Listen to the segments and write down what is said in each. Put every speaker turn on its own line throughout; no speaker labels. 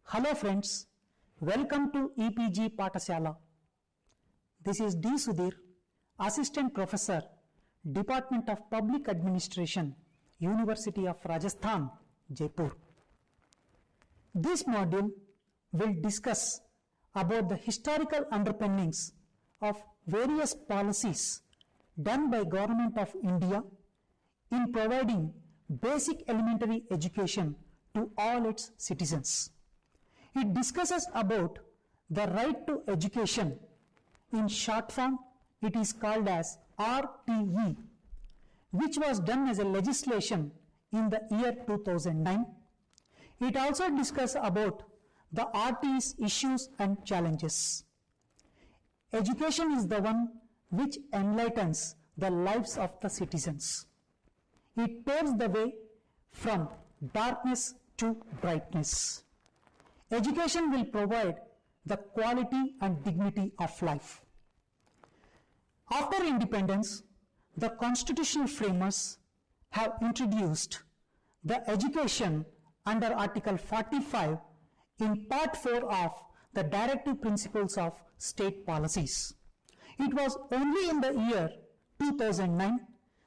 Hello friends, welcome to EPG Patasala. This is D. Sudhir, Assistant Professor, Department of Public Administration, University of Rajasthan, Jaipur. This module will discuss about the historical underpinnings of various policies done by Government of India in providing basic elementary education to all its citizens. It discusses about the right to education. In short form, it is called as RTE, which was done as a legislation in the year 2009. It also discusses about the RTE's issues and challenges. Education is the one which enlightens the lives of the citizens. It paves the way from darkness to brightness. Education will provide the quality and dignity of life. After independence, the constitutional framers have introduced the education under Article 45 in Part 4 of the Directive Principles of State Policies. It was only in the year 2009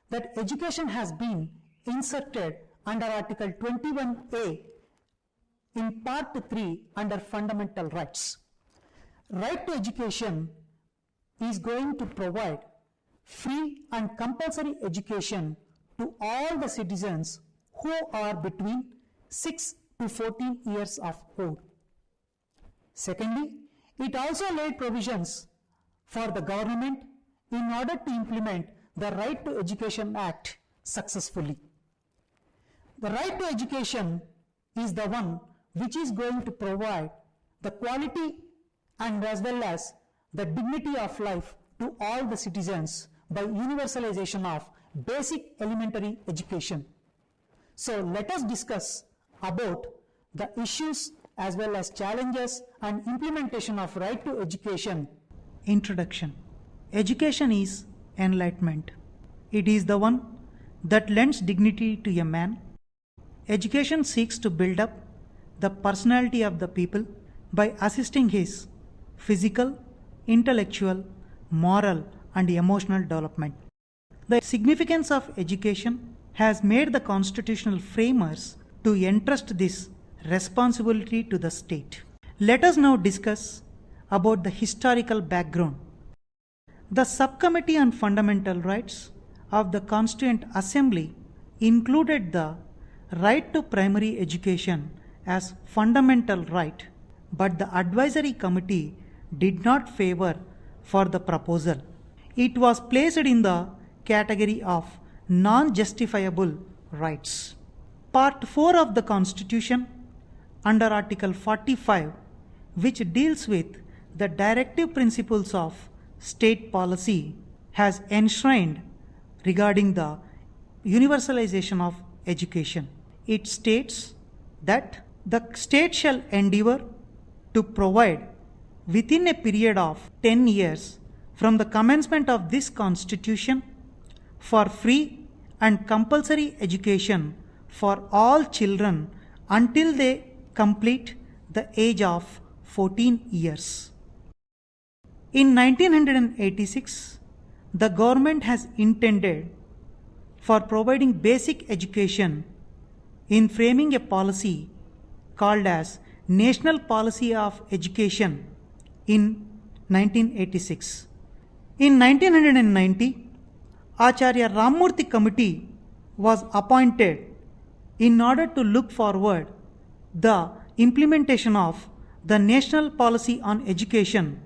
that education has been inserted under Article 21A in Part 3 under Fundamental Rights. Right to education is going to provide free and compulsory education to all the citizens who are between 6 to 14 years of old. Secondly, it also laid provisions for the government in order to implement the Right to Education Act successfully. The right to education is the one which is going to provide the quality and as well as the dignity of life to all the citizens by universalization of basic elementary education. So let us discuss about the issues as well as challenges and implementation of right to education.
Introduction. Education is enlightenment. It is the one that lends dignity to a man. Education seeks to build up the personality of the people by assisting his physical, intellectual, moral and emotional development. The significance of education has made the constitutional framers to entrust this responsibility to the state. Let us now discuss about the historical background. The Subcommittee on Fundamental Rights of the Constituent Assembly included the right to primary education as fundamental right, but the advisory committee did not favor for the proposal. It was placed in the category of non-justifiable rights. Part 4 of the Constitution under Article 45, which deals with the directive principles of state policy, has enshrined regarding the universalization of education. It states that the state shall endeavor to provide within a period of 10 years from the commencement of this Constitution for free and compulsory education for all children until they complete the age of 14 years. In 1986, the government has intended for providing basic education in framing a policy called as National Policy of Education in 1986. In 1990, Acharya Ramamurthy Committee was appointed in order to look forward the implementation of the National Policy on Education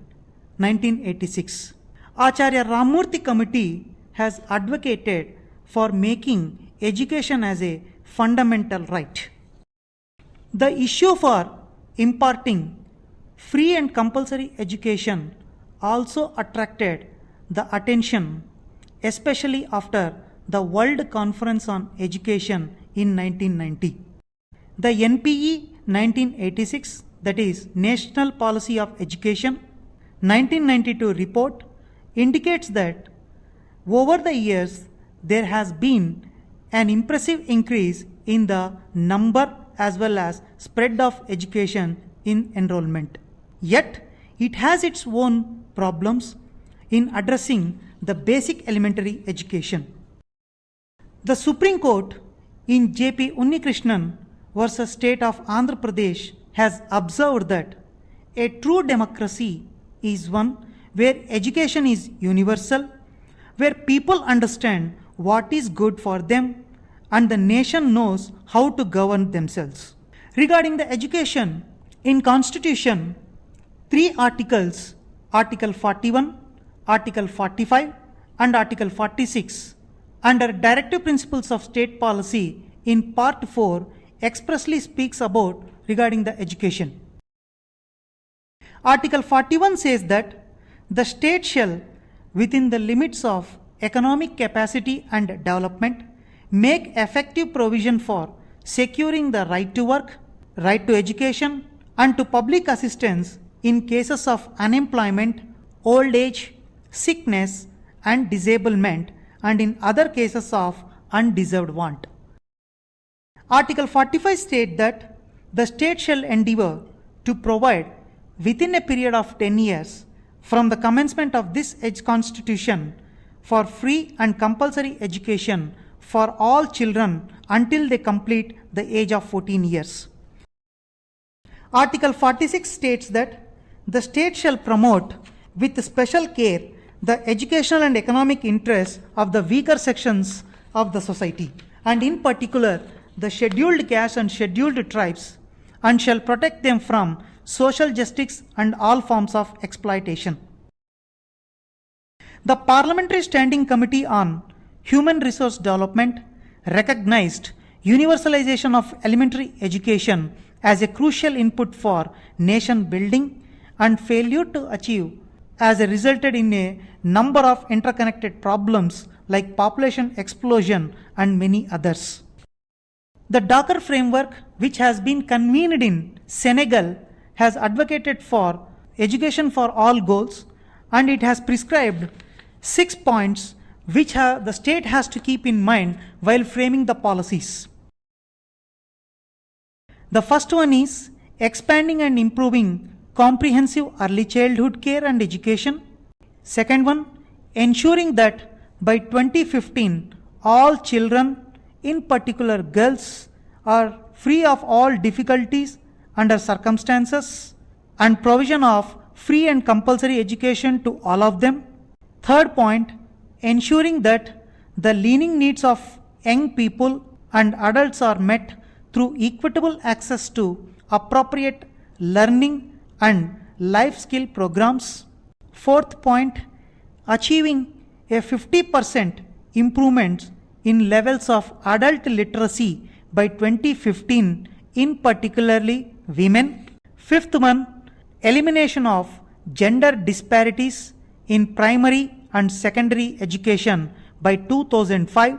1986. Acharya Ramamurthy Committee has advocated for making education as a fundamental right. The issue for imparting free and compulsory education also attracted the attention, especially after the World Conference on Education in 1990. The NPE 1986, that is National Policy of Education 1992 report, indicates that over the years there has been an impressive increase in the number as well as spread of education in enrollment. Yet, it has its own problems in addressing the basic elementary education. The Supreme Court in J.P. Unnikrishnan versus State of Andhra Pradesh has observed that a true democracy is one where education is universal, where people understand what is good for them and the nation knows how to govern themselves. Regarding the education, in Constitution, 3 articles, Article 41, Article 45 and Article 46, under Directive Principles of State Policy in Part 4 expressly speaks about regarding the education. Article 41 says that the state shall, within the limits of economic capacity and development, make effective provision for securing the right to work, right to education, and to public assistance in cases of unemployment, old age, sickness, and disablement, and in other cases of undeserved want. Article 45 states that the state shall endeavour to provide within a period of 10 years from the commencement of this Constitution for free and compulsory education for all children until they complete the age of 14 years. Article 46 states that the state shall promote with special care the educational and economic interests of the weaker sections of the society, and in particular the scheduled castes and scheduled tribes, and shall protect them from social justice and all forms of exploitation. The Parliamentary Standing Committee on Human Resource Development recognized universalization of elementary education as a crucial input for nation building, and failure to achieve has resulted in a number of interconnected problems like population explosion and many others. The Dakar framework, which has been convened in Senegal, has advocated for education for all goals, and it has prescribed 6 points which the state has to keep in mind while framing the policies. The first one is expanding and improving comprehensive early childhood care and education. Second one, ensuring that by 2015 all children, in particular girls, are free of all difficulties under circumstances, and provision of free and compulsory education to all of them. Third point, ensuring that the learning needs of young people and adults are met through equitable access to appropriate learning and life skill programs. Fourth point, achieving a 50% improvement in levels of adult literacy by 2015, in particularly women. Fifth one, elimination of gender disparities in primary and secondary education by 2005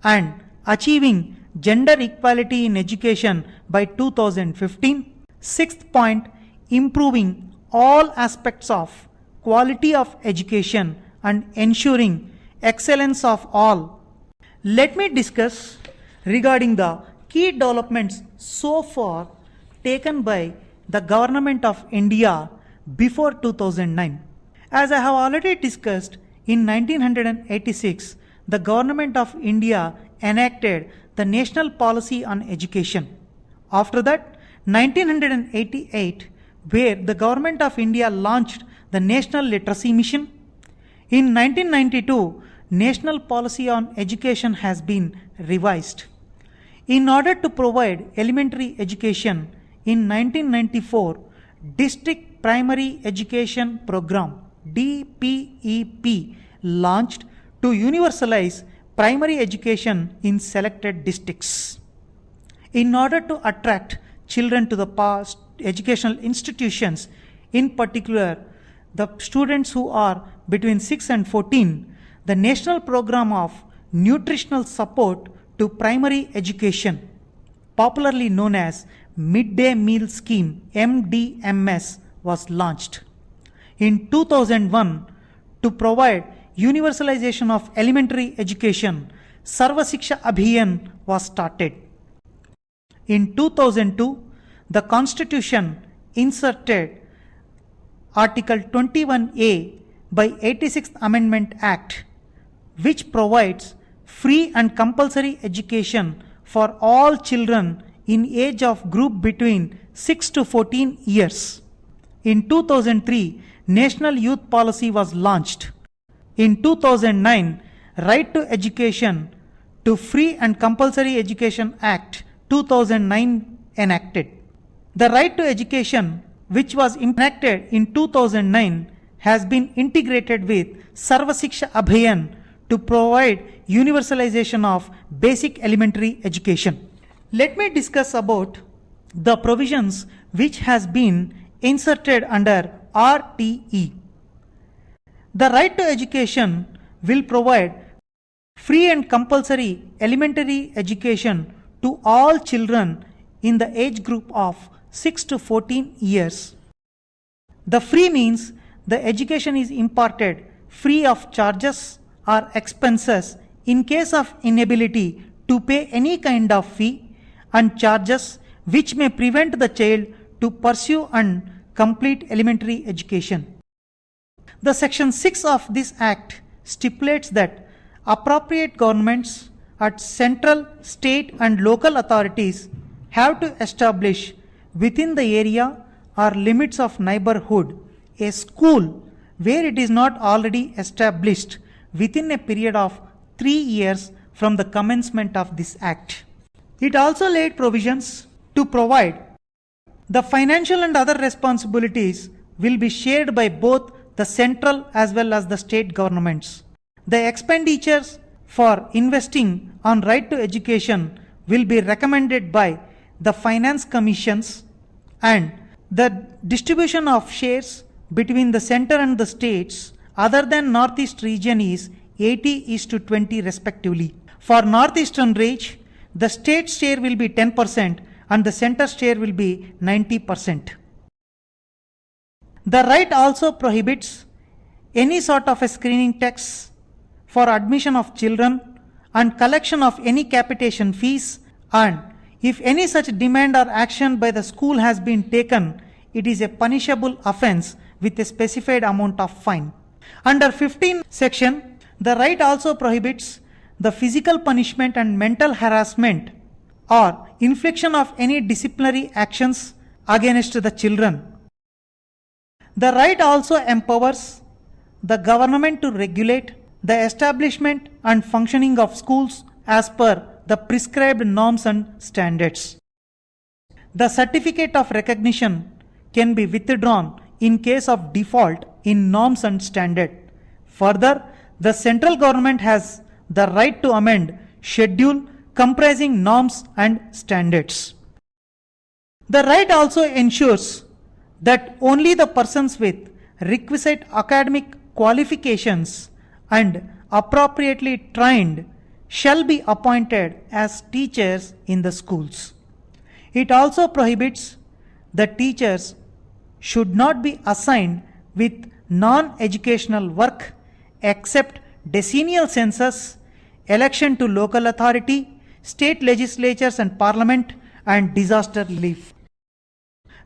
and achieving gender equality in education by 2015. Sixth point, improving all aspects of quality of education and ensuring excellence of all. Let me discuss regarding the key developments so far taken by the Government of India before 2009. As I have already discussed, in 1986, the Government of India enacted the National Policy on Education. After that, 1988, where the Government of India launched the National Literacy Mission. In 1992, National Policy on Education has been revised. In order to provide elementary education, in 1994, District Primary Education Program DPEP launched to universalize primary education in selected districts. In order to attract children to the past educational institutions, in particular the students who are between 6 and 14, the National Program of Nutritional Support to Primary Education, popularly known as Midday Meal Scheme MDMS, was launched. In 2001, to provide universalization of elementary education, Sarva Shiksha Abhiyan was started. In 2002, the Constitution inserted Article 21A by 86th Amendment Act, which provides free and compulsory education for all children in age of group between 6 to 14 years. In 2003, National Youth Policy was launched. In 2009, Right to Education to Free and Compulsory Education Act 2009 enacted. The Right to Education, which was enacted in 2009, has been integrated with Sarva Shiksha Abhiyan to provide universalization of basic elementary education. Let me discuss about the provisions which has been inserted under RTE. The right to education will provide free and compulsory elementary education to all children in the age group of 6 to 14 years. The free means the education is imparted free of charges or expenses in case of inability to pay any kind of fee and charges which may prevent the child to pursue and complete elementary education. The Section 6 of this Act stipulates that appropriate governments at central, state and local authorities have to establish within the area or limits of neighborhood a school where it is not already established within a period of 3 years from the commencement of this Act. It also laid provisions to provide the financial and other responsibilities will be shared by both the central as well as the state governments. The expenditures for investing on right to education will be recommended by the finance commissions, and the distribution of shares between the center and the states other than Northeast region is 80:20 respectively. For Northeastern range, the state share will be 10% and the center share will be 90%. The right also prohibits any sort of a screening tests for admission of children and collection of any capitation fees, and if any such demand or action by the school has been taken, it is a punishable offence with a specified amount of fine. Under 15 section, the right also prohibits the physical punishment and mental harassment or infliction of any disciplinary actions against the children. The right also empowers the government to regulate the establishment and functioning of schools as per the prescribed norms and standards. The certificate of recognition can be withdrawn in case of default in norms and standard. Further, the central government has the right to amend schedule comprising norms and standards. The right also ensures that only the persons with requisite academic qualifications and appropriately trained shall be appointed as teachers in the schools. It also prohibits the teachers should not be assigned with non-educational work except decennial census, election to local authority, state legislatures and parliament, and disaster relief.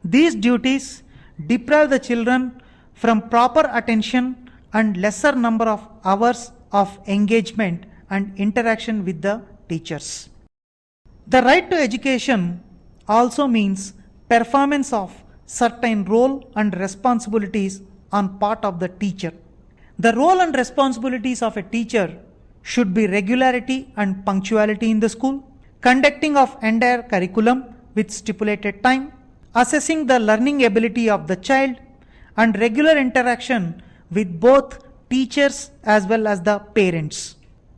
These duties deprive the children from proper attention and lesser number of hours of engagement and interaction with the teachers. The right to education also means performance of certain role and responsibilities on part of the teacher. The role and responsibilities of a teacher should be regularity and punctuality in the school, conducting of entire curriculum with stipulated time, assessing the learning ability of the child, and regular interaction with both teachers as well as the parents.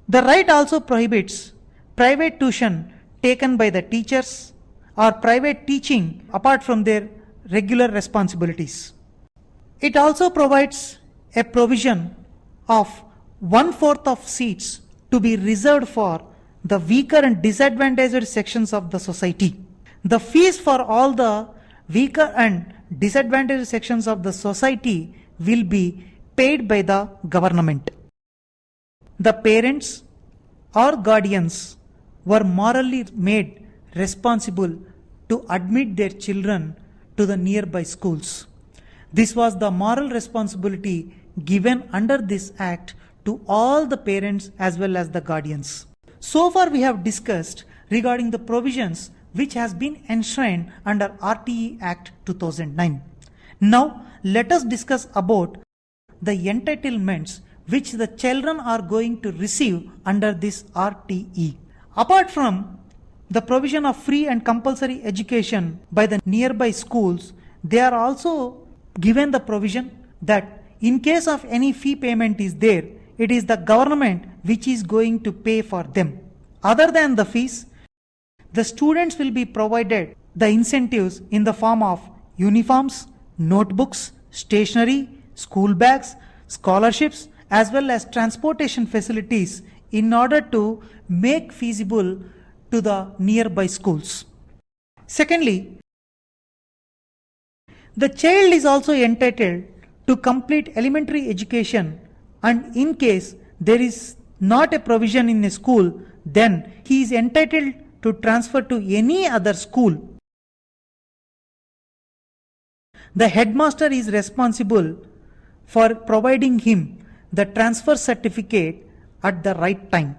The right also prohibits private tuition taken by the teachers or private teaching apart from their regular responsibilities. It also provides a provision of 1/4 of seats to be reserved for the weaker and disadvantaged sections of the society. The fees for all the weaker and disadvantaged sections of the society will be paid by the government. The parents or guardians were morally made responsible to admit their children to the nearby schools. This was the moral responsibility given under this act to all the parents as well as the guardians. So far we have discussed regarding the provisions which has been enshrined under RTE Act 2009. Now let us discuss about the entitlements which the children are going to receive under this RTE. Apart from the provision of free and compulsory education by the nearby schools, they are also given the provision that in case of any fee payment is there, it is the government which is going to pay for them. Other than the fees, the students will be provided the incentives in the form of uniforms, notebooks, stationery, school bags, scholarships, as well as transportation facilities in order to make feasible to the nearby schools. Secondly, the child is also entitled to complete elementary education, and in case there is not a provision in a school, then he is entitled to transfer to any other school. The headmaster is responsible for providing him the transfer certificate at the right time.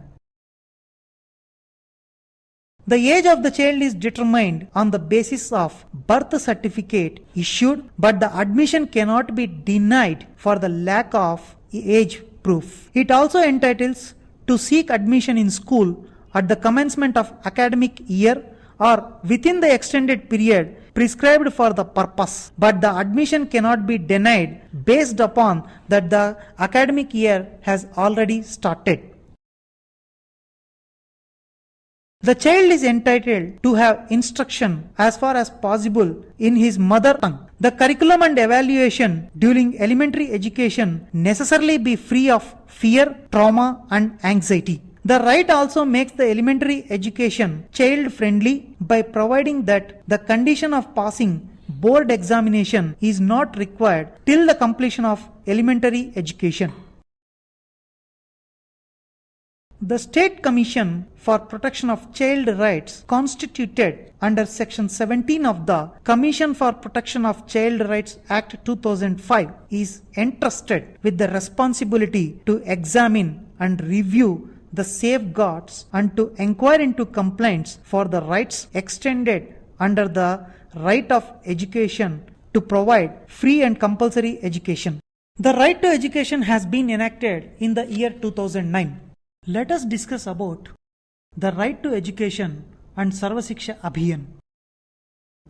The age of the child is determined on the basis of birth certificate issued, but the admission cannot be denied for the lack of age proof. It also entitles to seek admission in school at the commencement of academic year or within the extended period prescribed for the purpose, but the admission cannot be denied based upon that the academic year has already started. The child is entitled to have instruction as far as possible in his mother tongue. The curriculum and evaluation during elementary education necessarily be free of fear, trauma and anxiety. The right also makes the elementary education child friendly by providing that the condition of passing board examination is not required till the completion of elementary education. The State Commission for Protection of Child Rights, constituted under Section 17 of the Commission for Protection of Child Rights Act 2005, is entrusted with the responsibility to examine and review the safeguards and to inquire into complaints for the rights extended under the right of education to provide free and compulsory education. The right to education has been enacted in the year 2009. Let us discuss about the right to education and Sarva Shiksha Abhiyan.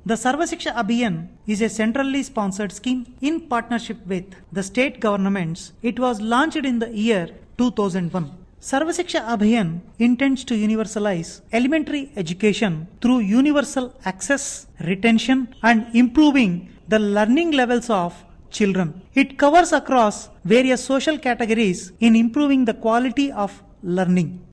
The Sarva Shiksha Abhiyan is a centrally sponsored scheme in partnership with the state governments. It was launched in the year 2001. Sarva Shiksha Abhiyan intends to universalize elementary education through universal access, retention and improving the learning levels of children. It covers across various social categories in improving the quality of learning.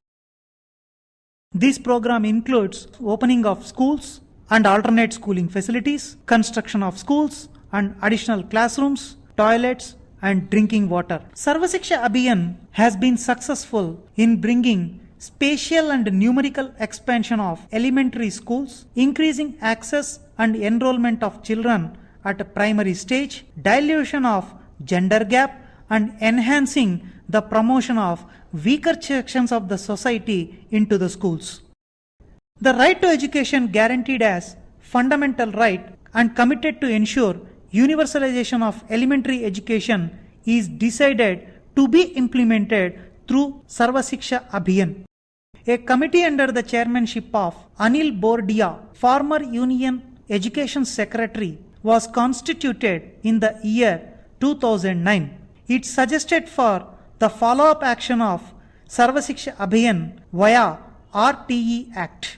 This program includes opening of schools and alternate schooling facilities, construction of schools and additional classrooms, toilets and drinking water. Sarva Shiksha Abhiyan has been successful in bringing spatial and numerical expansion of elementary schools, increasing access and enrollment of children at a primary stage, dilution of gender gap and enhancing the promotion of weaker sections of the society into the schools. The right to education guaranteed as fundamental right and committed to ensure universalization of elementary education is decided to be implemented through Sarva Shiksha Abhiyan. A committee under the chairmanship of Anil Bordia, former Union Education Secretary, was constituted in the year 2009. It suggested for the follow-up action of Sarva Shiksha Abhiyan via RTE Act.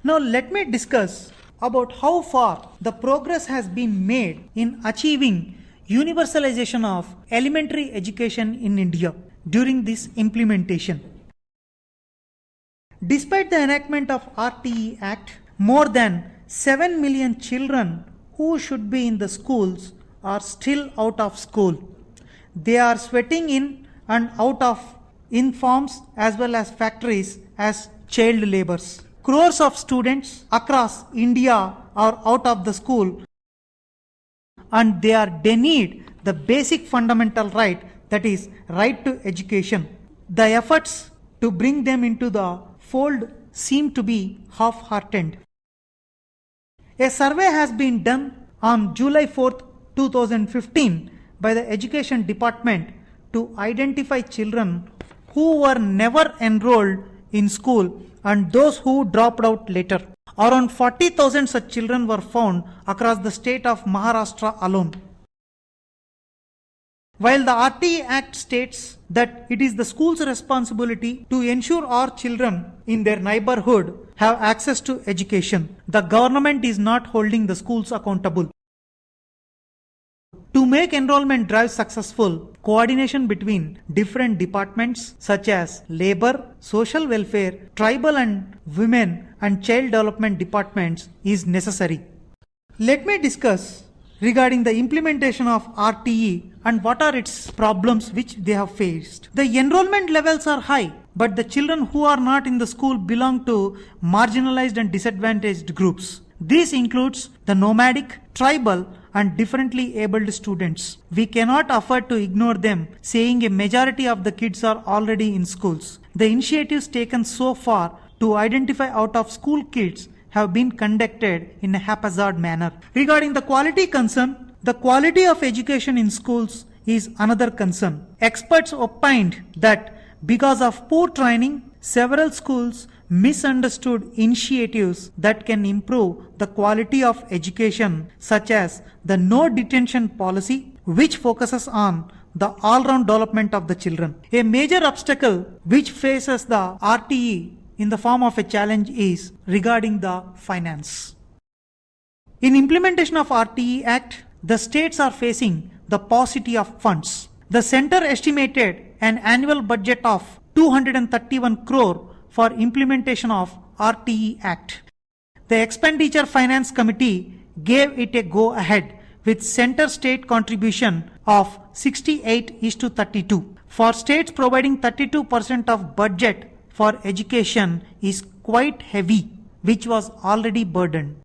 Now let me discuss about how far the progress has been made in achieving universalization of elementary education in India during this implementation. Despite the enactment of RTE Act, more than 7 million children who should be in the schools are still out of school. They are sweating in and out of in farms as well as factories as child laborers. Crores of students across India are out of the school and they are denied the basic fundamental right, that is right to education. The efforts to bring them into the fold seem to be half-hearted. A survey has been done on July 4th, 2015 by the Education Department to identify children who were never enrolled in school and those who dropped out later. Around 40,000 such children were found across the state of Maharashtra alone. While the RTE Act states that it is the school's responsibility to ensure our children in their neighborhood have access to education, the government is not holding the schools accountable. To make enrollment drive successful, coordination between different departments such as labor, social welfare, tribal and women and child development departments is necessary. Let me discuss regarding the implementation of RTE and what are its problems which they have faced. The enrollment levels are high, but the children who are not in the school belong to marginalized and disadvantaged groups. This includes the nomadic, tribal and differently abled students. We cannot afford to ignore them, saying a majority of the kids are already in schools. The initiatives taken so far to identify out of school kids have been conducted in a haphazard manner. Regarding the quality concern, the quality of education in schools is another concern. Experts opined that because of poor training, several schools misunderstood initiatives that can improve the quality of education, such as the no detention policy, which focuses on the all-round development of the children. A major obstacle which faces the RTE in the form of a challenge is regarding the finance. In implementation of RTE Act, the states are facing the paucity of funds. The center estimated an annual budget of 231 crore for implementation of RTE Act. The Expenditure Finance Committee gave it a go-ahead with center state contribution of 68:32. For states providing 32% of budget for education is quite heavy, which was already burdened.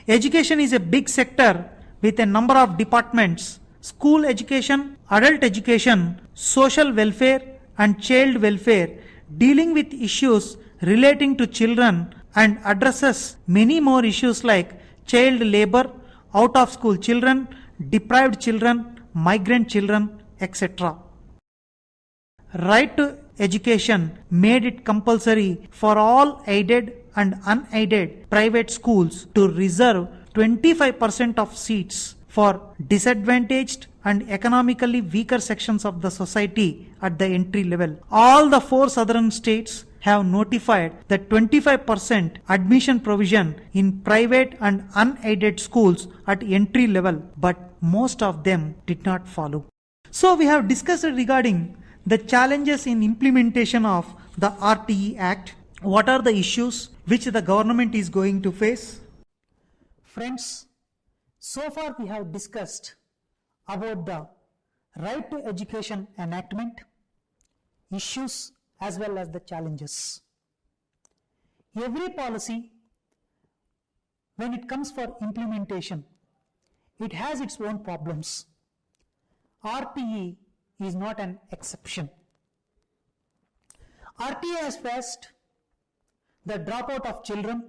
Education is a big sector with a number of departments: school education, adult education, social welfare and child welfare, dealing with issues relating to children and addresses many more issues like child labor, out of school children, deprived children, migrant children, etc. Right to education made it compulsory for all aided and unaided private schools to reserve 25% of seats for disadvantaged and economically weaker sections of the society at the entry level. All the 4 southern states have notified the 25% admission provision in private and unaided schools at entry level, but most of them did not follow. So we have discussed regarding the challenges in implementation of the RTE Act. What are the issues which the government is going to face?
Friends, so far we have discussed about the Right to Education enactment, issues as well as the challenges. Every policy, when it comes for implementation, it has its own problems. RTE is not an exception. RTE has faced the dropout of children,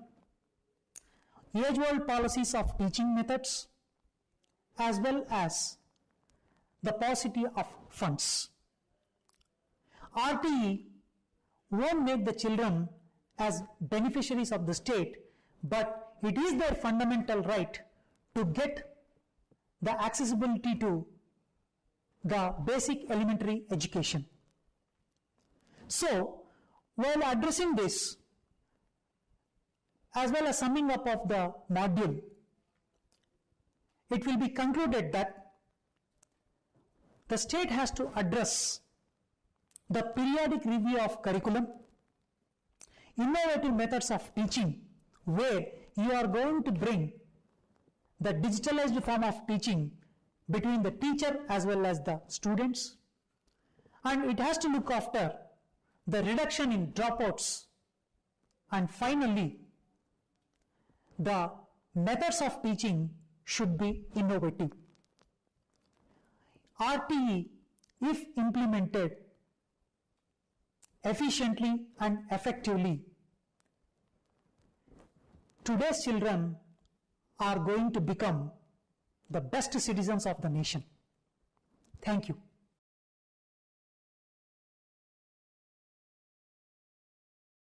age-old policies of teaching methods, as well as the paucity of funds. RTE won't make the children as beneficiaries of the state, but it is their fundamental right to get the accessibility to the basic elementary education. So, while addressing this, as well as summing up of the module, it will be concluded that the state has to address the periodic review of curriculum, innovative methods of teaching, where you are going to bring the digitalized form of teaching between the teacher as well as the students, and it has to look after the reduction in dropouts, and finally the methods of teaching should be innovative. RTE, if implemented efficiently and effectively, today's children are going to become the best citizens of the nation. Thank you.